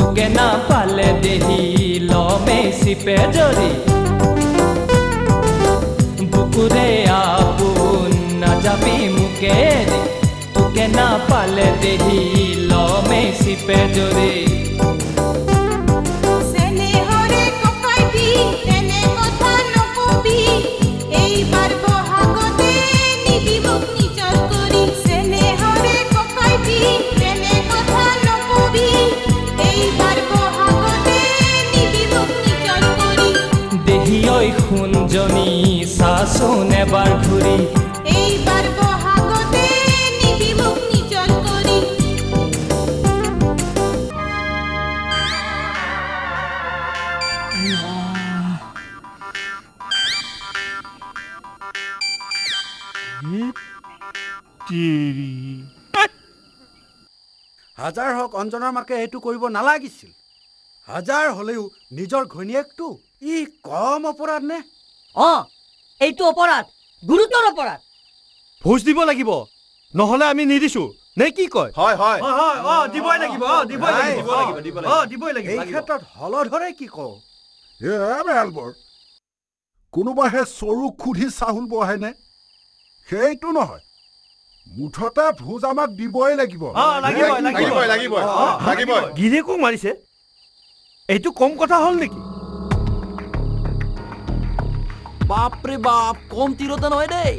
তোকে না পালে দেহি লমে সিপে জরি বুকুরে আপুন না যাবি মুকেরি তোকে না পালে দেহি লমে সিপে জরি খুঞ্জনি শাসন এবার ঘুরি এইবার বহাগতে নিবি মুখ নিচল করি হাজাৰ হওক অঞ্জনাৰ মাকে এইটো কৰিব নালাগিছিল হাজাৰ হলেও নিজৰ ঘৈণীয়েকটো ই কম অপৰাধ নে এইটো অপৰাধ গুৰুতৰ অপৰাধ ভোজ দিব লাগিব নহলে আমি নিদিছো নে কি কয় হয় হয় দিবই লাগিব দিবই লাগিব এই ক্ষেত্ৰত হলধৰে কি কওঁ এলবৰ কোনোবাহে চৰু খুধি চাহুল বহেনে সেইটো নহয় মুঠতে ভোজ আমাক দিবই লাগিব গিৰিয়েকো মাৰিছে এইটো কম কথা হল নেকি বাপৰে বাপ কম তীৰতা নহয় দেই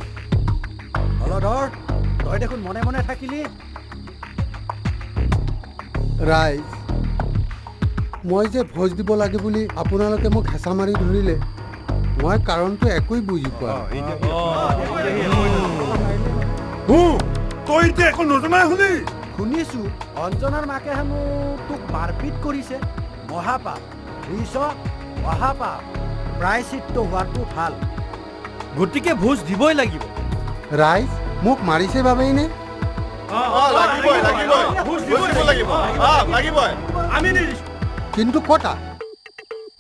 হলধৰ তই দেখোন মনে মনে থাকিলি ৰাইজ মই যে ভোজ দিব লাগে বুলি আপোনালোকে মোক হেঁচা মাৰি ধৰিলে মই কাৰণটো একোই বুজি পোৱা তই এতিয়া একো নজনাই শুনি শুনিছো অঞ্জনাৰ মাকে হেনো তোক মাৰপিট কৰিছে মহাপাপ বুজিছ মহাপাপ প্ৰায়শ্চিত্ত হোৱাটো ভাল গতিকে ভোজ দিবই লাগিব ৰাইজ মোক মাৰিছে বাবেই নে কিন্তু কতা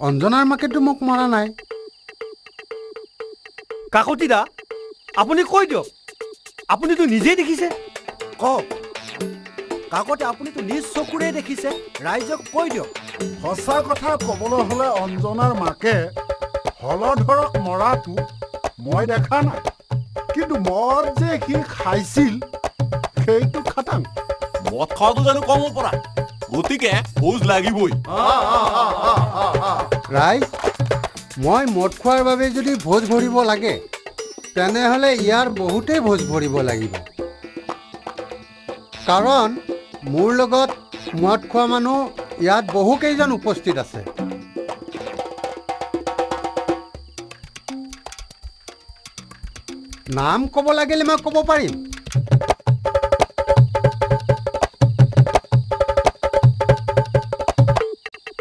অঞ্জনাৰ মাকেতো মোক মৰা নাই কাকতি দা আপুনি কৈ দিয়ক আপুনিতো নিজেই দেখিছে কওক কাকতে আপুনিতো নিজ চকুৰে দেখিছে ৰাইজক কৈ দিয়ক সঁচা কথা ক'বলৈ হলে অঞ্জনাৰ মাকে হলধৰক মৰাটো মই দেখা নাই কিন্তু মদ যে সি খাইছিল সেইটো খাটাং মদ খোৱাটো জানো কম অপৰাধ গতিকে ভোজ লাগিবই ৰাইজ মই মদ খোৱাৰ বাবে যদি ভোজ ভৰিব লাগে তেনেহ'লে ইয়াৰ বহুতেই ভোজ ভৰিব লাগিব কাৰণ মোৰ লগত মদ খোৱা মানুহ ইয়াত বহুকেইজন উপস্থিত আছে নাম ক'ব লাগিলে মই ক'ব পাৰিম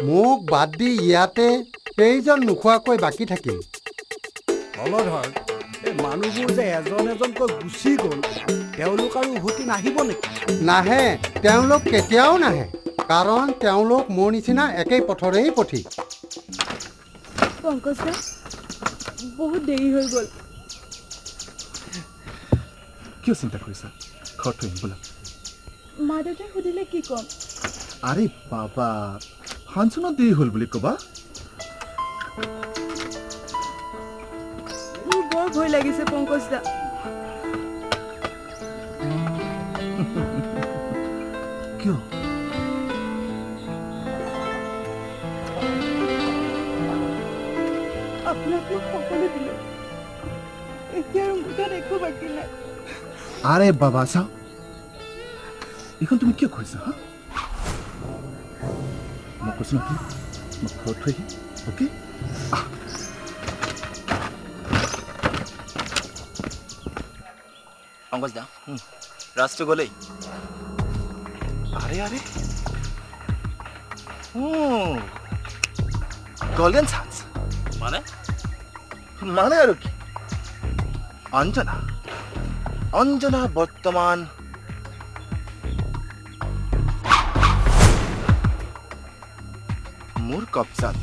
মোক বাদ দি ইয়াতে কেইজন নোখোৱাকৈ বাকী থাকিল হলধৰ এই মানুহবোৰ যে এজন এজনকৈ গুচি গ'ল তেওঁলোক আৰু উভতি নাহিব নেকি নাহে তেওঁলোক কেতিয়াও নাহে কাৰণ তেওঁলোক মোৰ নিচিনা একেই পথৰেই পথিক পংকজ দা বহুত দেৰি হৈ গ'ল কিয় চিন্তা কৰিছা ঘৰত থৈ আহিম বোলা মা দেউতাই সুধিলে কি ক'ম আৰে বাবা ফাংচনত দেৰি হ'ল বুলি ক'বা মোৰ বৰ ভয় লাগিছে পংকজ দা কিয় আপোনাক মই সকলো দিলোঁ এতিয়া আৰু মোৰ তাত একো বাকী নাই আৰে বাবা চাও এইখন তুমি কিয় কৰিছা হা মই কৈছো না মই ঘৰত থৈ আহিম অ'কে পংকজ দা ৰাজটো গ'লেই আৰে আৰে গল্ডেন চান্স মানে আৰু কি অঞ্জনা বৰ্তমান মোৰ কব্জাত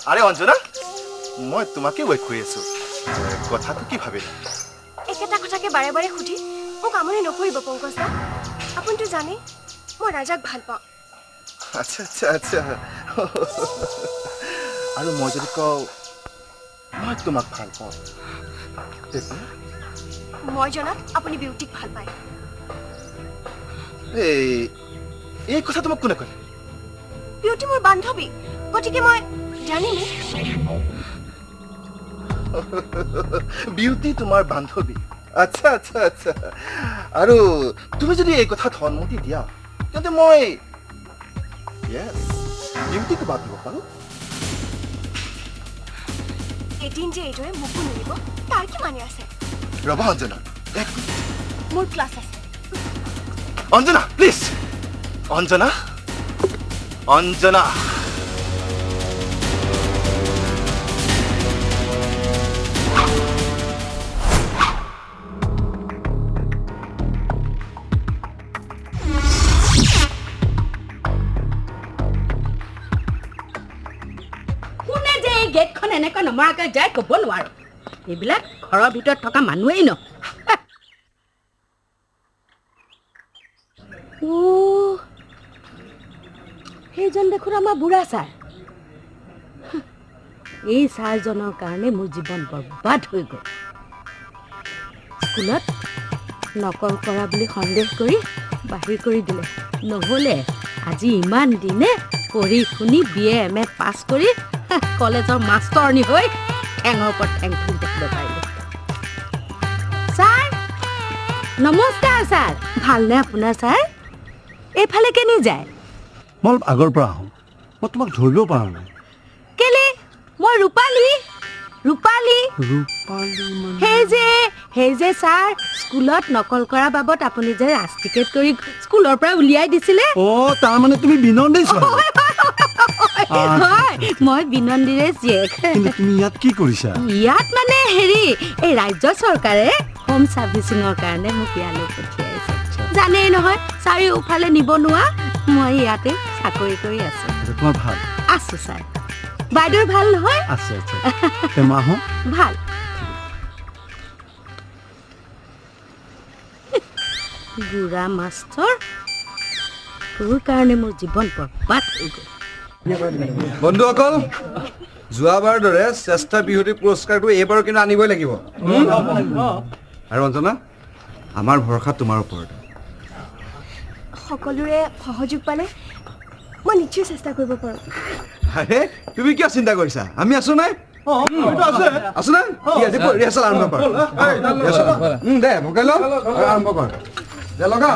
আৰে অঞ্জনা মই তোমাকে ৱেইট কৰি আছো কথাটো কি ভাবিলা একেটা কথাকে বাৰে বাৰে সুধি মোক আমনি নকৰিব পংকজ দা আপুনিতো জানে মই ৰাজাক ভাল পাওঁ আচ্ছা আচ্ছা আচ্ছা আৰু মই যদি কওঁ মই তোমাক ভাল পাওঁ মই জনাত আপুনি বিউটিক ভাল পায় এই কথা তোমাক কোনে ক'লে বিউটি মোৰ বান্ধৱী গতিকে মই জানিমেই বিউটি তোমাৰ বান্ধৱী আচ্ছা আচ্ছা আচ্ছা আৰু তুমি যদি এই কথাত সন্মতি দিয়া তেন্তে মই বিউটিকো বাদ দিব পাৰোঁ এদিন যে এইদৰে মোকো নিব তাৰ কি মানে আছে ৰবা অঞ্জনা মোৰ ক্লাছ আছে অঞ্জনা প্লিজ অঞ্জনা অঞ্জনা গেটখন এনেকৈ নমৰাকৈ যায় ক'ব নোৱাৰো এইবিলাক ঘৰৰ ভিতৰত থকা মানুহেই ন সেইজন দেখোন আমাৰ বুঢ়া ছাৰ এই ছাৰজনৰ কাৰণে মোৰ জীৱন বৰবাদ হৈ গ'ল স্কুলত নকল কৰা বুলি সন্দেহ কৰি বাহিৰ কৰি দিলে নহ'লে আজি ইমান দিনে পঢ়ি শুনি BA MA পাছ কৰি কলেজৰ মাষ্টৰনী হৈ ঠেঙৰ ওপৰত ঠেং তুলি দেখিব পাৰিলোঁ ছাৰ নমস্কাৰ ছাৰ ভালনে আপোনাৰ ছাৰ এইফালে কেনি যায় মই অলপ আগৰ পৰা আহোঁ মই তোমাক ধৰিব পৰা নাই কেলে মই ৰূপালী সেই যে ছাৰ স্কুলত নকল কৰা বাবদ আপুনি যে ৰাজটিকেট কৰি স্কুলৰ পৰা উলিয়াই দিছিলে তাৰমানে তুমি বিনন্দী ছোৱালী হয় মই বিনন্দীৰে জীয়েক তুমি ইয়াত কি কৰিছা ইয়াত মানে হেৰি এই ৰাজ্য চৰকাৰে হোম চাৰ্ভিচিঙৰ কাৰণে মোক ইয়ালৈ পঠিয়াইছে জানেই নহয় চাৰিওফালে নিবনুৱা মই ইয়াতে চাকৰি কৰি আছো তোমাৰ ভাল আছো ছাৰ বাইদেউৰ ভাল নহয় আছে মাহো ভাল বুঢ়া মাষ্টৰ তোৰ কাৰণে মোৰ জীৱন বৰবাদ হৈ গ'ল বন্ধুসকল যোৱাবাৰ দৰে শ্ৰেষ্ঠ বিহুতি পুৰস্কাৰটো এইবাৰ কিন্তু আনিবই লাগিব আৰু অঞ্জনা আমাৰ ভৰসা তোমাৰ ওপৰত সকলোৰে সহযোগ পালে মই নিশ্চয় চেষ্টা কৰিব পাৰোঁ আৰে তুমি কিয় চিন্তা কৰিছা আমি আছো নাই আছো নাই ৰিহাৰ্চেল আৰম্ভ কৰ দে ভকাই ল আৰম্ভ কৰ দে লগা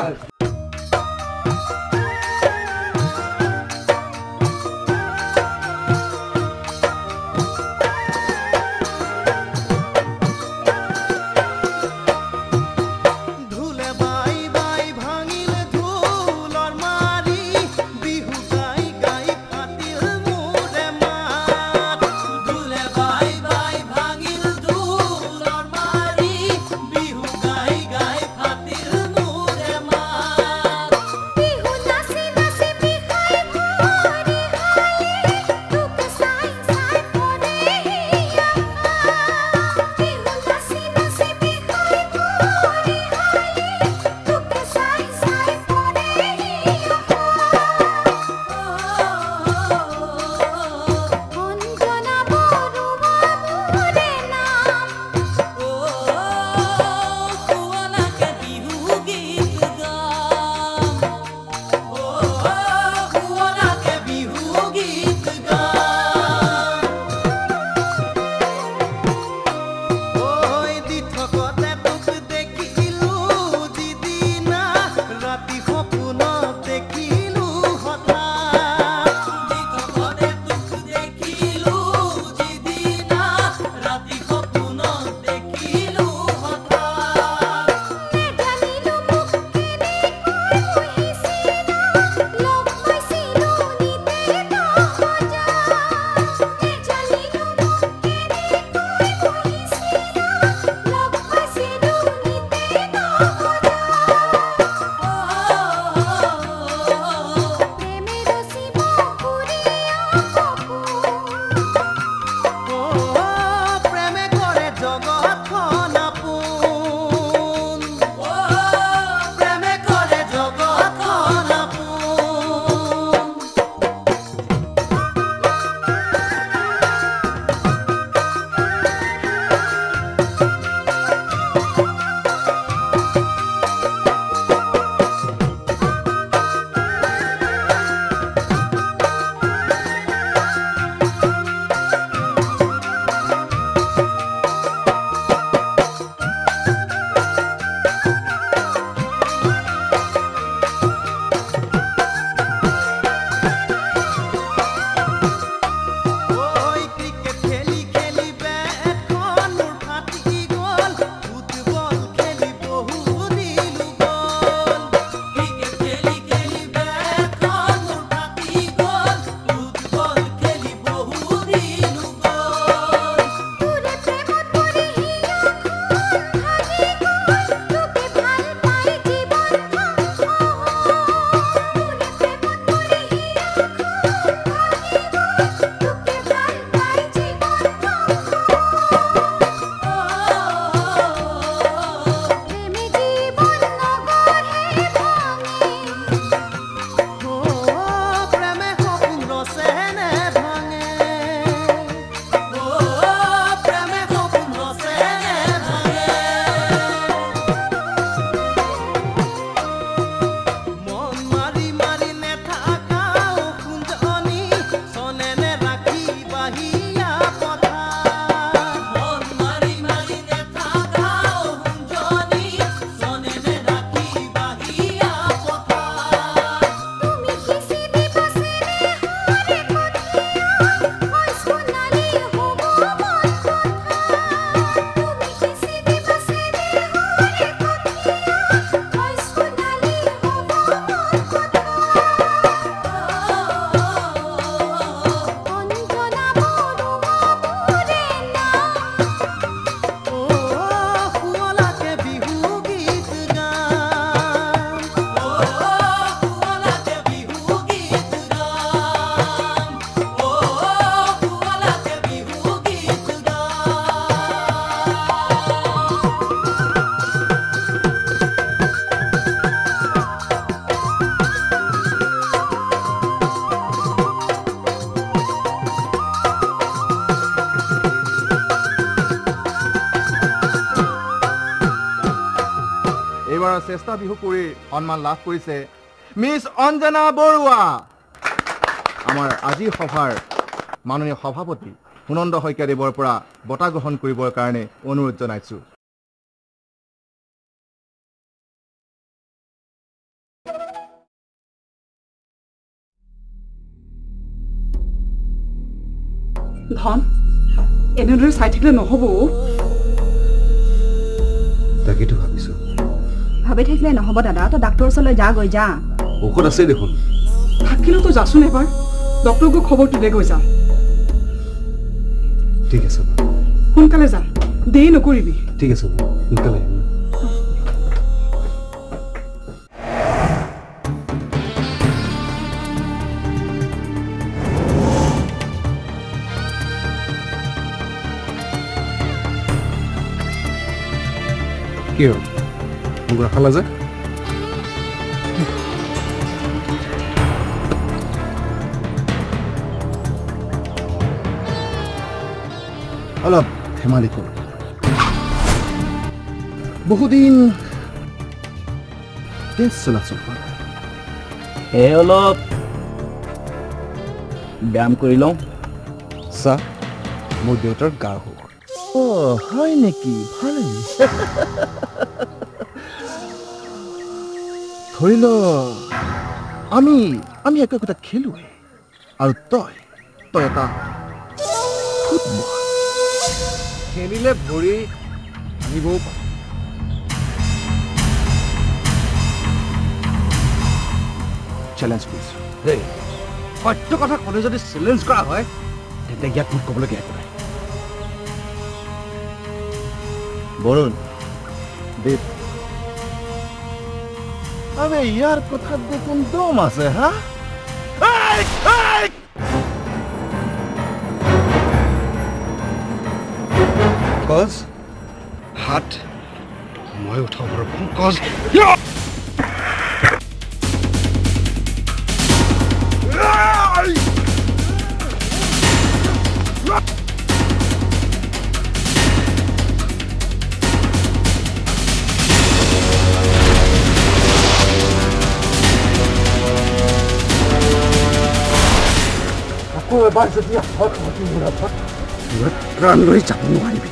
চেষ্টা বিহু কৰি সন্মান লাভ কৰিছে মিছ অঞ্জনা বৰুৱা। আমাৰ আজিৰ সভাৰ মাননীয় সভাপতি সুনন্দ শইকীয়াদেৱৰ পৰা বঁটা গ্ৰহণ কৰিবৰ কাৰণে অনুৰোধ জনাইছোঁ। ধন এনেদৰে চাই থাকিলে নহ'ব। তাকেতো ভাবিছোঁ। ভাবি থাকিলে নহ'ব দাদা, তই ডাক্তৰৰ ওচৰলৈ যা গৈ যা। ঔষধ আছে দেখোন। থাকিলেও তই যাচোন এবাৰ, ডক্তৰকো খবৰটো দে গৈ যা। ঠিক আছে সোনকালে যা, দেৰি নকৰিবি। ঠিক আছে সোনকালে। কি হ'ল মোক ৰাখালা যে? অলপ ধেমালি কৰোঁ। বহুদিন তেজ চলাচল কৰা এই অলপ ব্যায়াম কৰি লওঁ। চাহ মোৰ দেউতাৰ গা হোক। অ' হয় নেকি? ভালেই। ধৰি ল আমি একো একোটা খেলুৱৈ আৰু তই এটা ফুটবল। খেলিলে ভৰি ভাঙিবও পাৰে। চেলেঞ্জ কৰিছোঁ। দেই সত্য কথা ক'লে যদি চেলেঞ্জ কৰা হয় তেন্তে ইয়াত মোক ক'বলগীয়া একো নাই। বৰুণ দেৱ, আবে ইয়াৰ কথাত দেখোন দম আছে। হা কজ হাত মই উঠাব পাৰোঁ। কজ আকৌ এবাৰ যদি হাত মাতি মৰা প্ৰাণ লৈ যাব নোৱাৰিবি।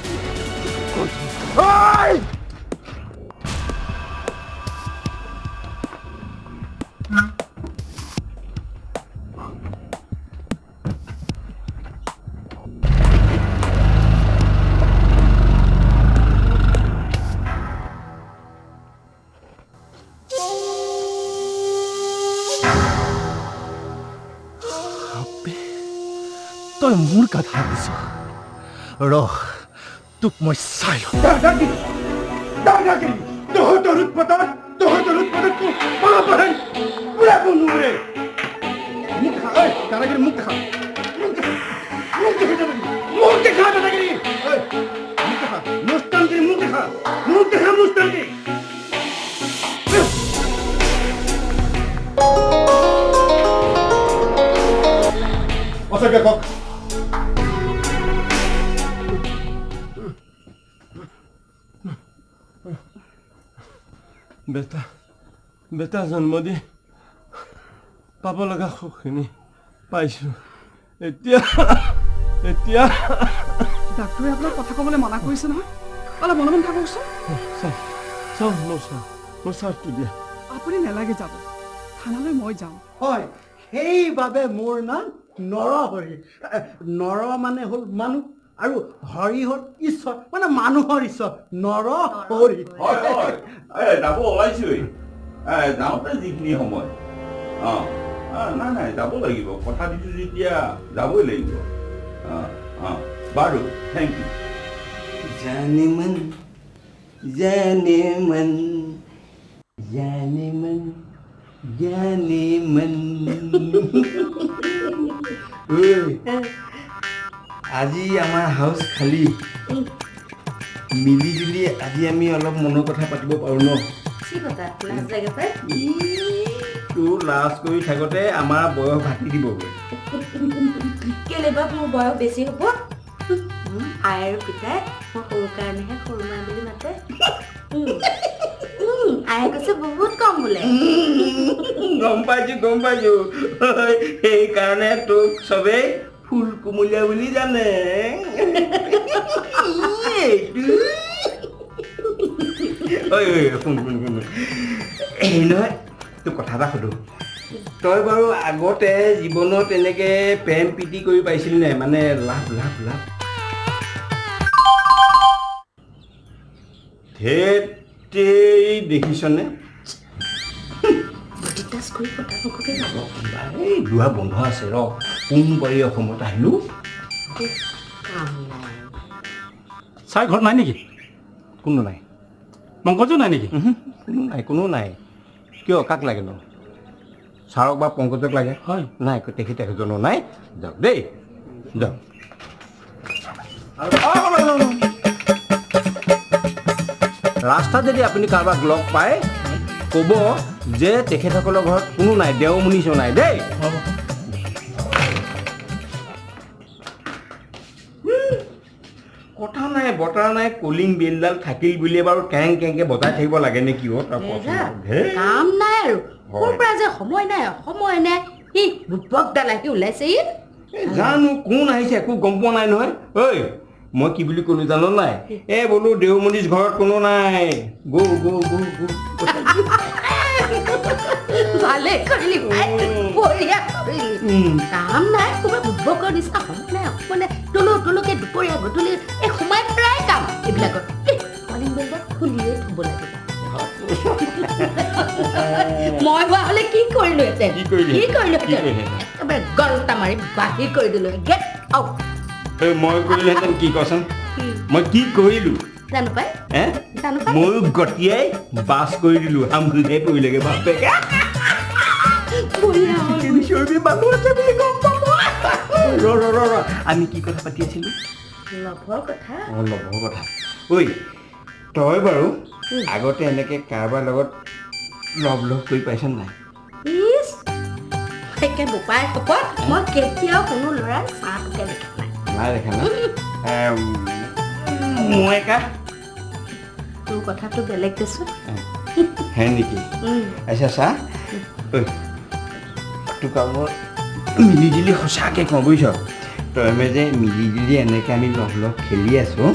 তই মোৰ কথা দিছ, ৰহ তোক মই চাই লওঁ। অচকে কক বেটা জন্ম দি পাব লগা সুখখিনি পাইছোঁ। এতিয়া ডাক্তৰে আপোনাৰ কথা ক'বলৈ মানা কৰিছে নহয়, অলপ মনে মনে থাককচোন। মোৰ চাহটো দিয়া। আপুনি নেলাগে যাব, থানালৈ মই যাম। হয়, সেইবাবে মোৰ নাম নৰহৰি। নৰ মানে হ'ল মানুহ আৰু হৰি হ'ল ঈশ্বৰ, মানে মানুহৰ ঈশ্বৰ। নৰহৰি যাব ওলাইছোৱেই। যাওঁতে যিখিনি সময় নাই যাব লাগিব, কথা দিছোঁ যেতিয়া যাবই লাগিব। বাৰু থেংক ইউ। जाने मन जाने मन जाने मन जाने मन। আজি আমাৰ হাউচ খালী, মিলি জুলি আজি আমি অলপ মনৰ কথা পাতিব পাৰোঁ ন? তোৰ লাজ কৰি থাকোঁতে আমাৰ বয়স ভাটি দিবগৈ। কেলে বা মোৰ বয়স বেছি হ'ব? আই আৰু পিতাই মই সৰু কাৰণেহে সৰু মা বুলি মাতে। আয়ে কৈছে বহুত কম বোলে গম পাইছো সেইকাৰণে তোক চবেই ফুল কুমলীয়া বুলি জানে শুন এই নহয় তোক কথা এটা সুধো তই বাৰু আগতে জীৱনত এনেকে প্ৰেম প্ৰীতি কৰি পাইছিলি নাই মানে লাভ লাভ লাভ ধেতেই দেখিছনে এই দুৱা বন্ধ আছে ৰ কোনবাৰী অসমত আহিলো চাই ঘৰত নাই নেকি কোনো নাই পংকজো নাই নেকি কোনো নাই কিয় কাক লাগে ন ছাৰক বা পংকজক লাগে হয় নাই তেখেতজনো নাই যাওক দেই যাওক ৰাস্তাত যদি আপুনি কাৰোবাক লগ পায় ক'ব যে তেখেতসকলৰ ঘৰত কোনো নাই দেওমুনিছো নাই দেই কথা নাই বতৰা নাই কলিং বেলডাল থাকিল বুলিয়ে বাৰু কেং কেংকে বজাই থাকিব লাগে নে কি কাম নাই আৰু কোন পৰা যে সময় নাই সি বুপকডাল আহি ওলাইছে জানো কোন আহিছে একো গম পোৱা নাই নহয় ঐ মই কি বুলি ক'লো জানো নাই এ বোলো দেওমুনিৰ ঘৰত কোনো নাই গো গো গো গো ভালে কৰিলি বঢ়িয়া কৰিলি কাম নাই তোমাৰ বুপকৰ নিচিনা সময় নাই মানে তোলোকে দুপৰীয়া গধূলি এই সময় প্ৰায় কাম এইবিলাকত কলিং বেলডাল খুলিয়ে থ'ব লাগে মই হোৱা হ'লে কি কৰিলো একেবাৰে গলটা মাৰি বাহিৰ কৰি দিলো গেট আউট মই কৰিলোহেঁতেন কি কচোন মই কি কৰিলো জানো পাই ময়ো গতিয়াই বাছ কৰি দিলো আমুলহে পৰিলেগে বাপেকে আমি কি কথা পাতি আছিলো লভৰ কথা ঐ তই বাৰু আগতে এনেকে কাৰোবাৰ লগত লভ কৰি পাইছ নাই একে বোপাই শপত মই কেতিয়াও কোনো ল'ৰাৰ চাহটোকে দেখা নাই দেখা না মই তোৰ কথাটো বেলেগ দেচোন হে নেকি আচ্ছা চা তোক মই মিলি জুলি সঁচাকৈ কওঁ বুজিছ তই মই যে মিলি জুলি এনেকৈ আমি লগ খেলি আছোঁ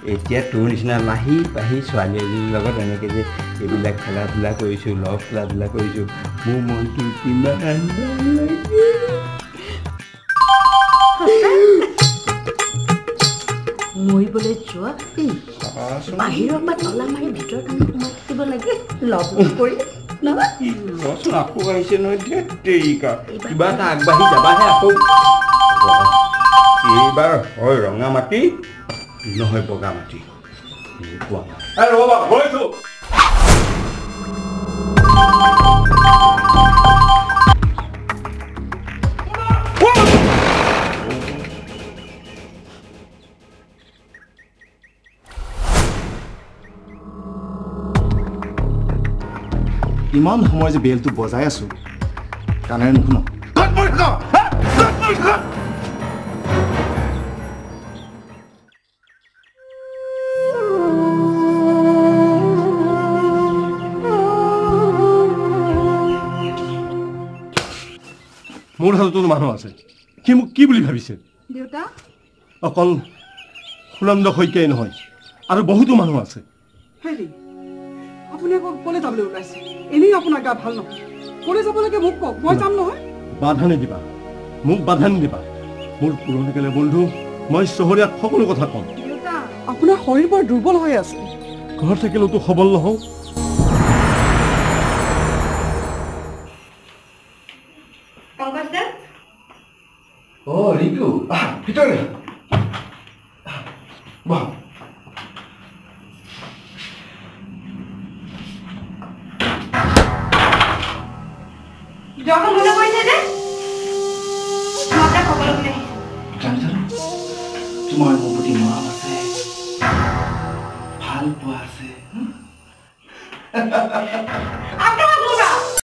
এতিয়া তোৰ নিচিনা লাহি পাহি ছোৱালী এজনীৰ লগত এনেকৈ যে এইবিলাক খেলা ধূলা কৰিছোঁ লগ খেলা ধূলা কৰিছোঁ মোৰ মনটো কিমান মৰিবলৈ যোৱা বাহিৰৰ পৰা তলা মাৰি ভিতৰত আমি সোমাই থাকিব লাগে লগ কৰি ৰচোন আকৌ আহিছে নহয় ধেতেৰিকা কিবা এটা আগবাঢ়ি যাবাহে আকৌ এইবাৰ হয় ৰঙা মাটি নহয় বগা মাটি ইমান সময় যে বেলটো বজাই আছো কাণেৰে নুশুন মোৰ হাততো মানুহ আছে সি মোক কি বুলি ভাবিছে দেউতা অকল সুনন্দ শইকীয়াই নহয় আৰু বহুতো মানুহ আছে হেৰি আপুনি আকৌ ক'লে যাবলৈ ওলাইছে এনেই আপোনাৰ গা ভাল নহয় ক'লে যাব লাগে মোক কওক মই যাম নহয় বাধা নিদিবা মোক বাধা নিদিবা মোৰ পুৰণিকালে বন্ধু মই চহৰীয়াত সকলো কথা কম দেউতা আপোনাৰ শৰীৰ বৰ দুৰ্বল হৈ আছে ঘৰত থাকিলেওতো সবল নহওঁ ৰিতু ভিতৰলৈ বহ যখন মনে পড়ছে যে মাথা কপাল উঠে তোমাৰ মোৰ প্ৰতি মৰম আছে ভাল পোৱা আছে আপনাৰা